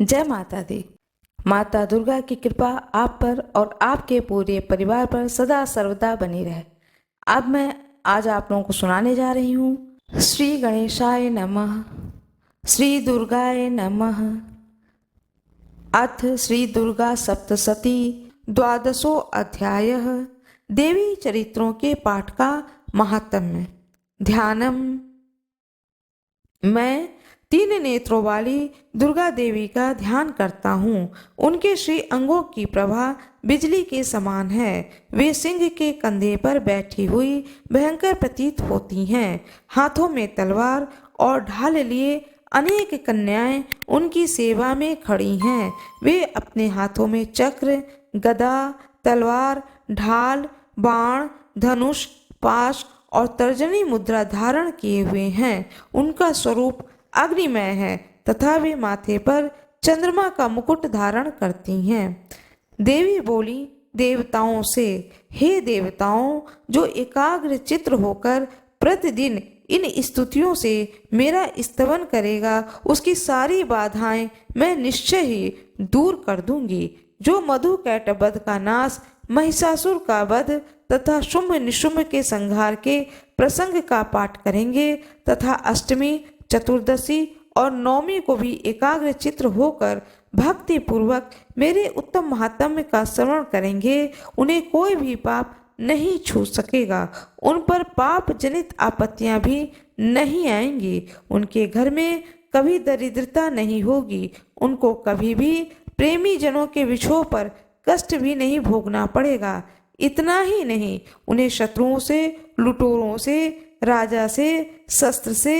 जय माता दी। माता दुर्गा की कृपा आप पर और आपके पूरे परिवार पर सदा सर्वदा बनी रहे। अब मैं आज आप लोगों को सुनाने जा रही हूँ श्री गणेशाय नमः, श्री दुर्गाय नमः। अथ श्री दुर्गा सप्तशती द्वादशो अध्यायः। देवी चरित्रों के पाठ का महात्म्य। ध्यानम। मैं 3 नेत्रों वाली दुर्गा देवी का ध्यान करता हूँ। उनके श्री अंगों की प्रभा बिजली के समान है। वे सिंह के कंधे पर बैठी हुई भयंकर प्रतीत होती हैं। हाथों में तलवार और ढाल लिए अनेक कन्याएं उनकी सेवा में खड़ी हैं। वे अपने हाथों में चक्र, गदा, तलवार, ढाल, बाण, धनुष, पाश और तर्जनी मुद्रा धारण किए हुए हैं। उनका स्वरूप अग्निमय है तथा वे माथे पर चंद्रमा का मुकुट धारण करती हैं। देवी बोली देवताओं से, हे देवताओं, जो एकाग्र चित्र होकर प्रतिदिन इन स्तुतियों से मेरा स्तवन करेगा, उसकी सारी बाधाएं मैं निश्चय ही दूर कर दूंगी। जो मधु कैटवध का नाश, महिषासुर का वध तथा शुंभ निशुंभ के संहार के प्रसंग का पाठ करेंगे तथा अष्टमी, चतुर्दशी और नवमी को भी एकाग्र चित्र होकर भक्ति पूर्वक मेरे उत्तम महात्म्य का श्रवण करेंगे, उन्हें कोई भी पाप नहीं छू सकेगा। उन पर पाप जनित आपत्तियां भी नहीं आएंगी। उनके घर में कभी दरिद्रता नहीं होगी। उनको कभी भी प्रेमी जनों के विछोह पर कष्ट भी नहीं भोगना पड़ेगा। इतना ही नहीं, उन्हें शत्रुओं से, लुटेरों से, राजा से, शस्त्र से,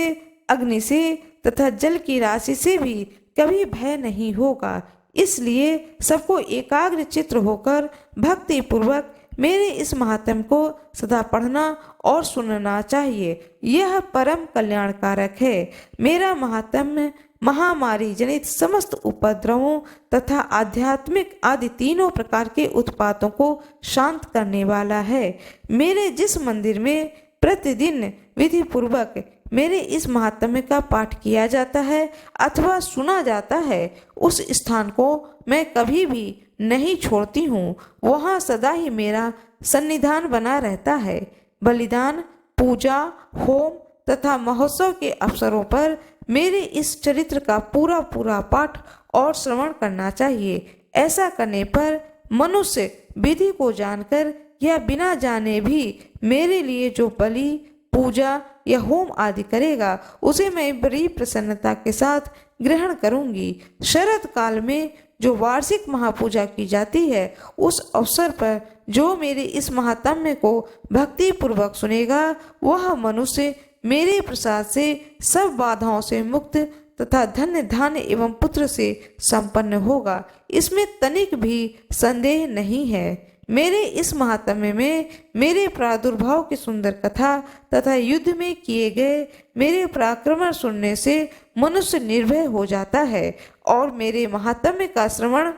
अग्नि से तथा जल की राशि से भी कभी भय नहीं होगा। इसलिए सबको एकाग्र चित्र होकर भक्ति पूर्वक मेरे इस महात्म्य को सदा पढ़ना और सुनना चाहिए। यह परम कल्याणकारक है। मेरा महात्म्य महामारी जनित समस्त उपद्रवों तथा आध्यात्मिक आदि तीनों प्रकार के उत्पातों को शांत करने वाला है। मेरे जिस मंदिर में प्रतिदिन विधि पूर्वक मेरे इस महात्म्य का पाठ किया जाता है अथवा सुना जाता है, उस स्थान को मैं कभी भी नहीं छोड़ती हूँ। वहाँ सदा ही मेरा सन्निधान बना रहता है। बलिदान, पूजा, होम तथा महोत्सव के अवसरों पर मेरे इस चरित्र का पूरा पूरा पाठ और श्रवण करना चाहिए। ऐसा करने पर मनुष्य विधि को जानकर या बिना जाने भी मेरे लिए जो बलि, पूजा या होम आदि करेगा, उसे मैं बड़ी प्रसन्नता के साथ ग्रहण करूंगी। शरद काल में जो वार्षिक महापूजा की जाती है, उस अवसर पर जो मेरे इस महात्म्य को भक्ति पूर्वक सुनेगा, वह मनुष्य मेरे प्रसाद से सब बाधाओं से मुक्त तथा धन्य धान्य एवं पुत्र से संपन्न होगा। इसमें तनिक भी संदेह नहीं है। मेरे इस महात्म्य में मेरे प्रादुर्भाव की सुंदर कथा तथा युद्ध में किए गए मेरे पराक्रम सुनने से मनुष्य निर्भय हो जाता है और मेरे महात्म्य का श्रवण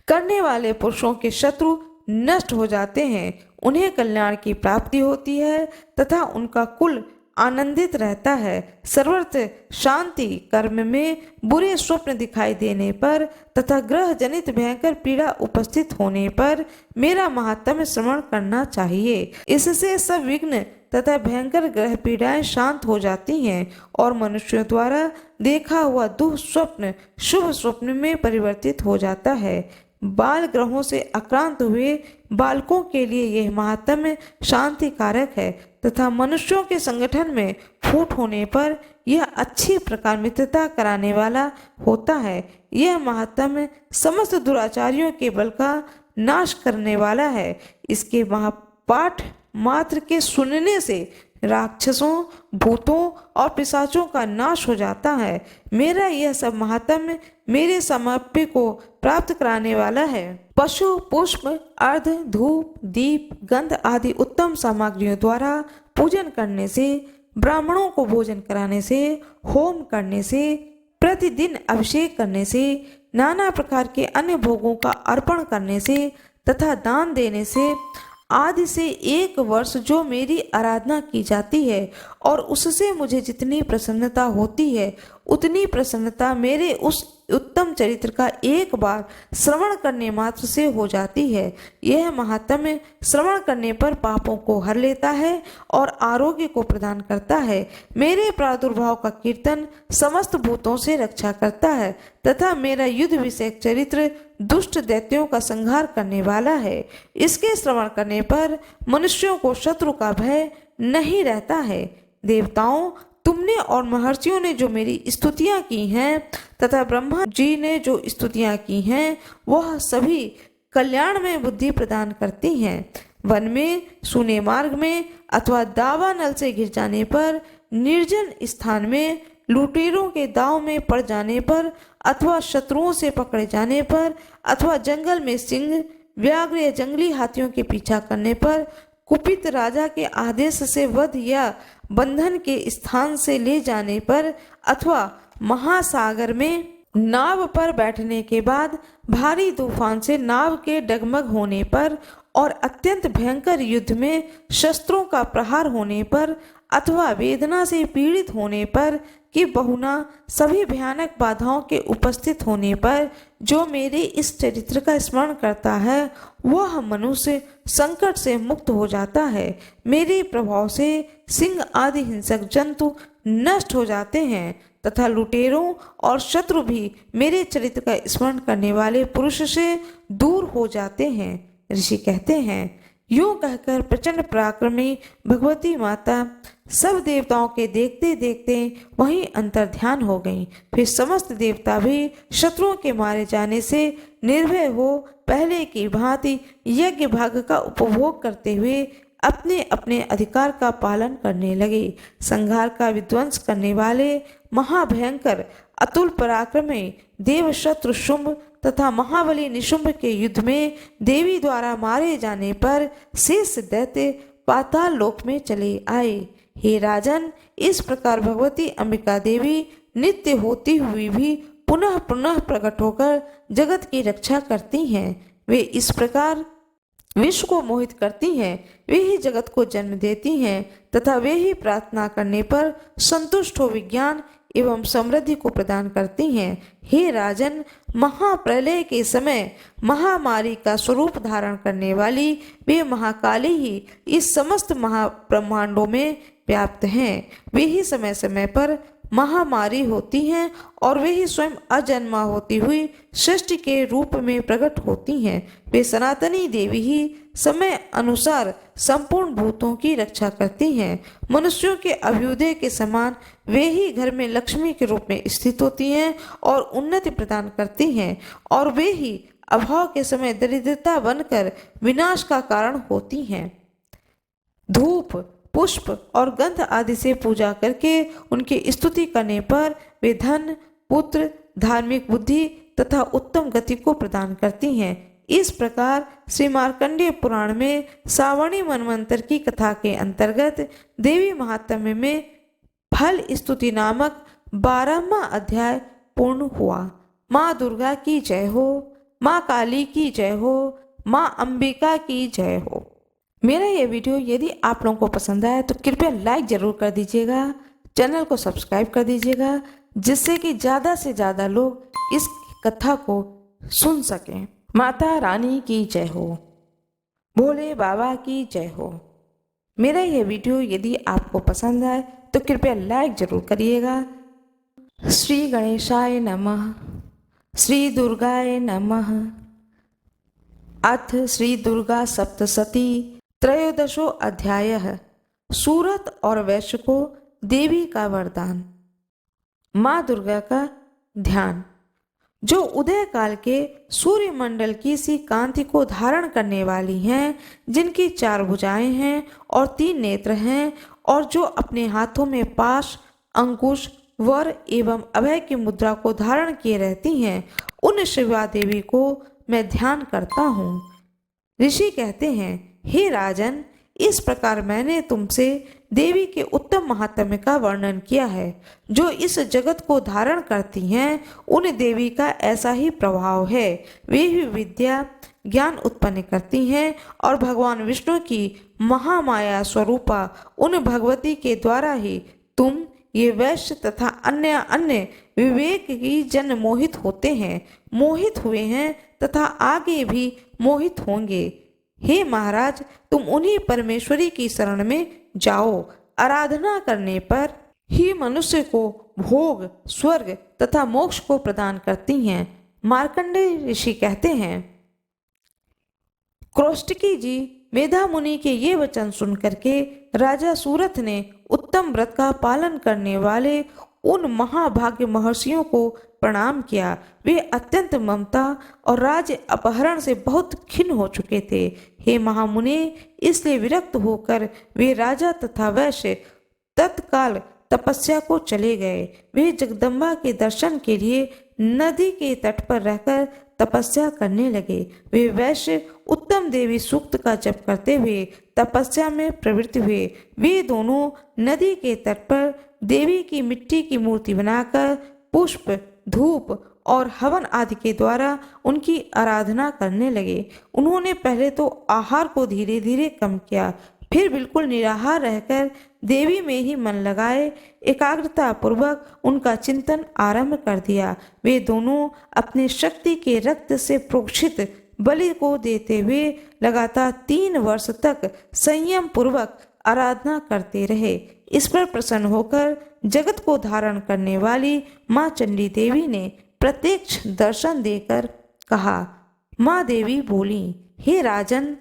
करने वाले पुरुषों के शत्रु नष्ट हो जाते हैं। उन्हें कल्याण की प्राप्ति होती है तथा उनका कुल आनंदित रहता है। सर्वत्र शांति। कर्म में बुरे स्वप्न दिखाई देने पर तथा ग्रह जनित भयंकर पीड़ा उपस्थित होने पर मेरा महात्म्य श्रवण करना चाहिए। इससे सब विघ्न तथा भयंकर ग्रह पीड़ाएं शांत हो जाती हैं और मनुष्यों द्वारा देखा हुआ दुःस्वप्न शुभ स्वप्न में परिवर्तित हो जाता है। बाल ग्रहों से आक्रांत हुए बालकों के लिए यह महात्म्य शांति कारक है तथा मनुष्यों के संगठन में फूट होने पर यह अच्छी प्रकार मित्रता कराने वाला होता है। यह महात्म्य समस्त दुराचारियों के बल का नाश करने वाला है। इसके महापाठ मात्र के सुनने से राक्षसों, भूतों और पिशाचों का नाश हो जाता है। मेरा यह सब महात्म्य मेरे समर्प्य को प्राप्त कराने वाला है। पशु, पुष्प, अर्ध, धूप, दीप, गंध आदि उत्तम सामग्रियों द्वारा पूजन करने से, ब्राह्मणों को भोजन कराने से, होम करने से, प्रतिदिन अभिषेक करने से, नाना प्रकार के अन्य भोगों का अर्पण करने से तथा दान देने से आदि से 1 वर्ष जो मेरी आराधना की जाती है और उससे मुझे जितनी प्रसन्नता होती है उतनी प्रसन्नता मेरे उस उत्तम चरित्र का एक बार श्रवण करने मात्र से हो जाती है। यह महात्म्य श्रवण करने पर पापों को हर लेता है और आरोग्य को प्रदान करता है। मेरे प्रादुर्भाव का कीर्तन समस्त भूतों से रक्षा करता है तथा मेरा युद्ध विषयक चरित्र दुष्ट दैत्यों का संहार करने वाला है। इसके श्रवण करने पर मनुष्यों को शत्रु का भय नहीं रहता है। देवताओं, तुमने और महर्षियों ने जो मेरी स्तुतियां की हैं तथा ब्रह्मा जी ने जो स्तुतियां की हैं वह सभी कल्याण में बुद्धि प्रदान करती हैं। वन में, सूने मार्ग में अथवा दावानल से घिर जाने पर, निर्जन स्थान में, लुटेरों के दाव में पड़ जाने पर अथवा शत्रुओं से पकड़े जाने पर अथवा जंगल में सिंह, व्याघ्र या जंगली हाथियों के पीछा करने पर, कुपित राजा के आदेश से वध या बंधन के स्थान से ले जाने पर अथवा महासागर में नाव पर बैठने के बाद भारी तूफान से नाव के डगमग होने पर और अत्यंत भयंकर युद्ध में शस्त्रों का प्रहार होने पर अथवा वेदना से पीड़ित होने पर कि बहुना सभी भयानक बाधाओं के उपस्थित होने पर जो मेरे इस चरित्र का स्मरण करता है वह मनुष्य संकट से मुक्त हो जाता है। मेरे प्रभाव से सिंह आदि हिंसक जंतु नष्ट हो जाते हैं तथा लुटेरों और शत्रु भी मेरे चरित्र का स्मरण करने वाले पुरुष से दूर हो जाते हैं। ऋषि कहते हैं, यूं कहकर प्रचंड पराक्रमी भगवती माता सब देवताओं के देखते देखते वहीं अंतर ध्यान हो गईं। फिर समस्त देवता भी शत्रुओं के मारे जाने से निर्भय हो पहले की भांति यज्ञ भाग का उपभोग करते हुए अपने अपने अधिकार का पालन करने लगे। संहार का विध्वंस करने वाले महाभयंकर अतुल पराक्रमी देव शत्रु शुंभ तथा महाबली निशुंभ के युद्ध में देवी द्वारा मारे जाने पर शेष दैत्य पाताल लोक में चले आए। हे राजन, इस प्रकार भगवती अंबिका देवी नित्य होती हुई भी पुनः पुनः प्रकट होकर जगत की रक्षा करती हैं। वे इस प्रकार विश्व को मोहित करती हैं, वे ही जगत को जन्म देती हैं तथा वे ही प्रार्थना करने पर संतुष्ट हो विज्ञान एवं समृद्धि को प्रदान करती हैं। हे राजन, महाप्रलय के समय महामारी का स्वरूप धारण करने वाली वे महाकाली ही इस समस्त महाब्रह्मांडों में व्याप्त हैं। वे ही समय समय पर महामारी होती हैं और वे ही स्वयं अजन्मा होती हुई सृष्टि के रूप में प्रकट होती हैं। वे सनातनी देवी ही समय अनुसार संपूर्ण भूतों की रक्षा करती हैं। मनुष्यों के अभ्युदय के समान वे ही घर में लक्ष्मी के रूप में स्थित होती हैं और उन्नति प्रदान करती हैं और वे ही अभाव के समय दरिद्रता बनकर विनाश का कारण होती हैं। धूप, पुष्प और गंध आदि से पूजा करके उनकी स्तुति करने पर वे धन, पुत्र, धार्मिक बुद्धि तथा उत्तम गति को प्रदान करती हैं। इस प्रकार श्री मार्कंडेय पुराण में सावणी मनवंतर की कथा के अंतर्गत देवी महात्म्य में फल स्तुति नामक 12वां अध्याय पूर्ण हुआ। माँ दुर्गा की जय हो, माँ काली की जय हो, माँ अंबिका की जय हो। मेरा ये वीडियो यदि आप लोगों को पसंद आया तो कृपया लाइक जरूर कर दीजिएगा, चैनल को सब्सक्राइब कर दीजिएगा जिससे कि ज़्यादा से ज़्यादा लोग इस कथा को सुन सकें। माता रानी की जय हो, भोले बाबा की जय हो। मेरा ये वीडियो यदि आपको पसंद आए तो कृपया लाइक जरूर करिएगा। श्री गणेशाय नमः, श्री दुर्गाय नमः। अथ श्री दुर्गा सप्तशती त्रयोदशो अध्यायः। सूरत और वैश्य को देवी का वरदान। माँ दुर्गा का ध्यान। जो उदय काल के सूर्य मंडल की सी कांति को धारण करने वाली हैं, जिनकी 4 भुजाएं हैं और 3 नेत्र हैं और जो अपने हाथों में पाश, अंकुश, वर एवं अभय की मुद्रा को धारण किए रहती हैं, उन शिवा देवी को मैं ध्यान करता हूँ। ऋषि कहते हैं, हे राजन, इस प्रकार मैंने तुमसे देवी के उत्तम महात्म्य का वर्णन किया है। जो इस जगत को धारण करती हैं, उन देवी का ऐसा ही प्रभाव है। वे ही विद्या, ज्ञान उत्पन्न करती हैं और भगवान विष्णु की महामाया स्वरूपा उन भगवती के द्वारा ही तुम ये वैश्य तथा अन्य अन्य विवेक की जन मोहित होते हैं, मोहित हुए हैं तथा आगे भी मोहित होंगे। हे महाराज, तुम उन्हीं परमेश्वरी की शरण में जाओ। आराधना करने पर ही मनुष्य को भोग, स्वर्ग तथा मोक्ष को प्रदान करती हैं। मार्कंडेय ऋषि कहते हैं, क्रोष्टकी जी मेधा मुनि के ये वचन सुन करके राजा सूरथ ने उत्तम व्रत का पालन करने वाले उन महाभाग्य महर्षियों को प्रणाम किया। वे अत्यंत ममता और राज्य अपहरण से बहुत खिन्न हो चुके थे। हे महामुने, इसलिए विरक्त होकर वे राजा तथा वैश्य तत्काल तपस्या को चले गए। वे जगदम्बा के दर्शन के लिए नदी के तट पर रहकर तपस्या करने लगे। वे वैश्य उत्तम देवी सूक्त का जप करते हुए तपस्या में प्रवृत्त हुए। वे दोनों नदी के तट पर देवी की मिट्टी की मूर्ति बनाकर पुष्प, धूप और हवन आदि के द्वारा उनकी आराधना करने लगे। उन्होंने पहले तो आहार को धीरे धीरे कम किया, फिर बिल्कुल निराहार रहकर देवी में ही मन लगाए एकाग्रता पूर्वक उनका चिंतन आरंभ कर दिया। वे दोनों अपने शक्ति के रक्त से प्रोक्षित बलि को देते हुए लगातार 3 वर्ष तक संयम पूर्वक आराधना करते रहे। इस पर प्रसन्न होकर जगत को धारण करने वाली माँ चंडी देवी ने प्रत्यक्ष दर्शन देकर कहा। माँ देवी बोली, हे राजन,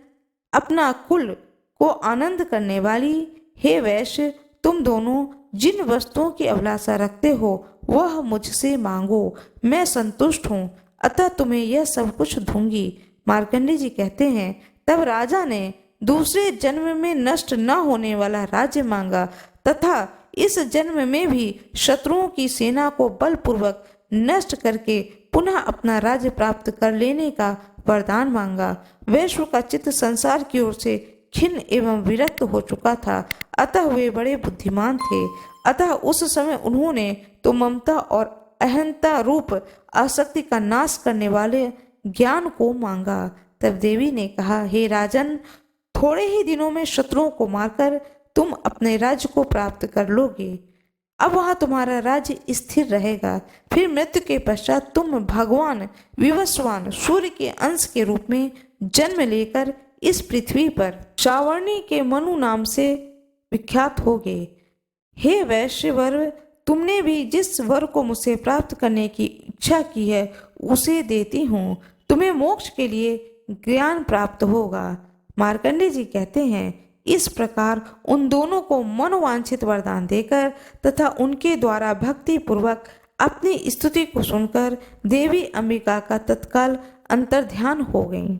अपना कुल को आनंद करने वाली, हे वैश्य, तुम दोनों जिन वस्तुओं की अभिलाषा रखते हो वह मुझसे मांगो, मैं संतुष्ट हूँ, अतः तुम्हें यह सब कुछ दूंगी। मार्कंडेय जी कहते हैं, तब राजा ने दूसरे जन्म में नष्ट न होने वाला राज्य मांगा तथा इस जन्म में भी शत्रुओं की सेना को बलपूर्वक नष्ट करके पुनः अपना राज्य प्राप्त कर लेने का वरदान मांगा। वैश्व का चित्त संसार की ओर से खिन्न एवं विरक्त हो चुका था, अतः वे बड़े बुद्धिमान थे। अतः उस समय उन्होंने तो ममता और अहंता रूप आसक्ति का नाश करने वाले ज्ञान को मांगा। तब देवी ने कहा, हे राजन, थोड़े ही दिनों में शत्रुओं को मारकर तुम अपने राज्य को प्राप्त कर लोगे। अब वहां तुम्हारा राज्य स्थिर रहेगा। फिर मृत्यु के पश्चात तुम भगवान विवस्वान सूर्य के अंश के रूप में जन्म लेकर इस पृथ्वी पर सावर्णी के मनु नाम से विख्यात होगे। हे वैश्यवर, तुमने भी जिस वर को मुझसे प्राप्त करने की इच्छा की है उसे देती हूँ। तुम्हें मोक्ष के लिए ज्ञान प्राप्त होगा। मार्कंडेय जी कहते हैं, इस प्रकार उन दोनों को मनोवांछित वरदान देकर तथा उनके द्वारा भक्ति पूर्वक अपनी स्तुति को सुनकर देवी अंबिका का तत्काल अंतर्ध्यान हो गई।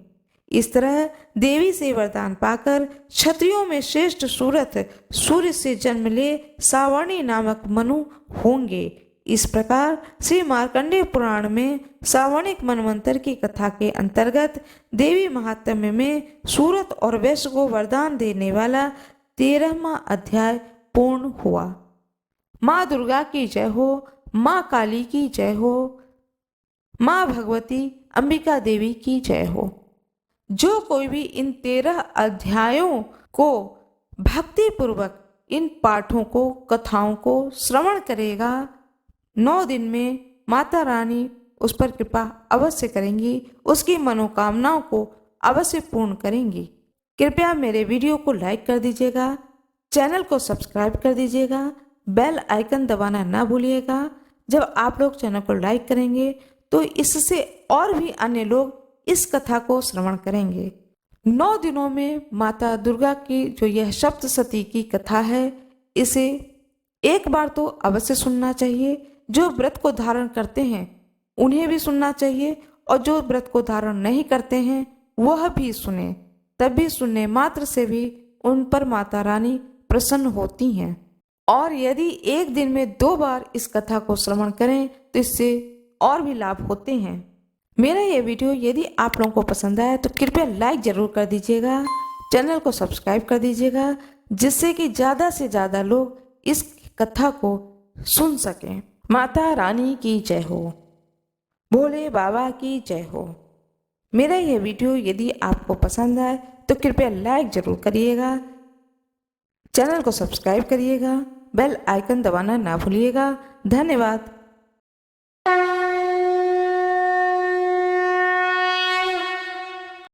इस तरह देवी से वरदान पाकर क्षत्रियों में श्रेष्ठ सूरथ सूर्य से जन्म ले सावर्णी नामक मनु होंगे। इस प्रकार श्री मार्कंडेय पुराण में सावर्णिक मनवंतर की कथा के अंतर्गत देवी महात्म्य में सूरत और वैश्य को वरदान देने वाला 13वां अध्याय पूर्ण हुआ। माँ दुर्गा की जय हो, माँ काली की जय हो, माँ भगवती अंबिका देवी की जय हो। जो कोई भी इन 13 अध्यायों को भक्ति पूर्वक इन पाठों को, कथाओं को श्रवण करेगा, 9 दिन में माता रानी उस पर कृपा अवश्य करेंगी, उसकी मनोकामनाओं को अवश्य पूर्ण करेंगी। कृपया मेरे वीडियो को लाइक कर दीजिएगा, चैनल को सब्सक्राइब कर दीजिएगा, बेल आइकन दबाना ना भूलिएगा। जब आप लोग चैनल को लाइक करेंगे तो इससे और भी अन्य लोग इस कथा को श्रवण करेंगे। 9 दिनों में माता दुर्गा की जो यह सप्तशती की कथा है, इसे एक बार तो अवश्य सुनना चाहिए। जो व्रत को धारण करते हैं उन्हें भी सुनना चाहिए और जो व्रत को धारण नहीं करते हैं वह भी सुने। तब भी सुनने मात्र से भी उन पर माता रानी प्रसन्न होती हैं। और यदि एक दिन में 2 बार इस कथा को श्रवण करें तो इससे और भी लाभ होते हैं। मेरा यह वीडियो यदि आप लोगों को पसंद आया तो कृपया लाइक जरूर कर दीजिएगा, चैनल को सब्सक्राइब कर दीजिएगा, जिससे कि ज़्यादा से ज़्यादा लोग इस कथा को सुन सकें। माता रानी की जय हो, भोले बाबा की जय हो। मेरा यह वीडियो यदि आपको पसंद आए तो कृपया लाइक जरूर करिएगा, चैनल को सब्सक्राइब करिएगा, बेल आइकन दबाना ना भूलिएगा। धन्यवाद।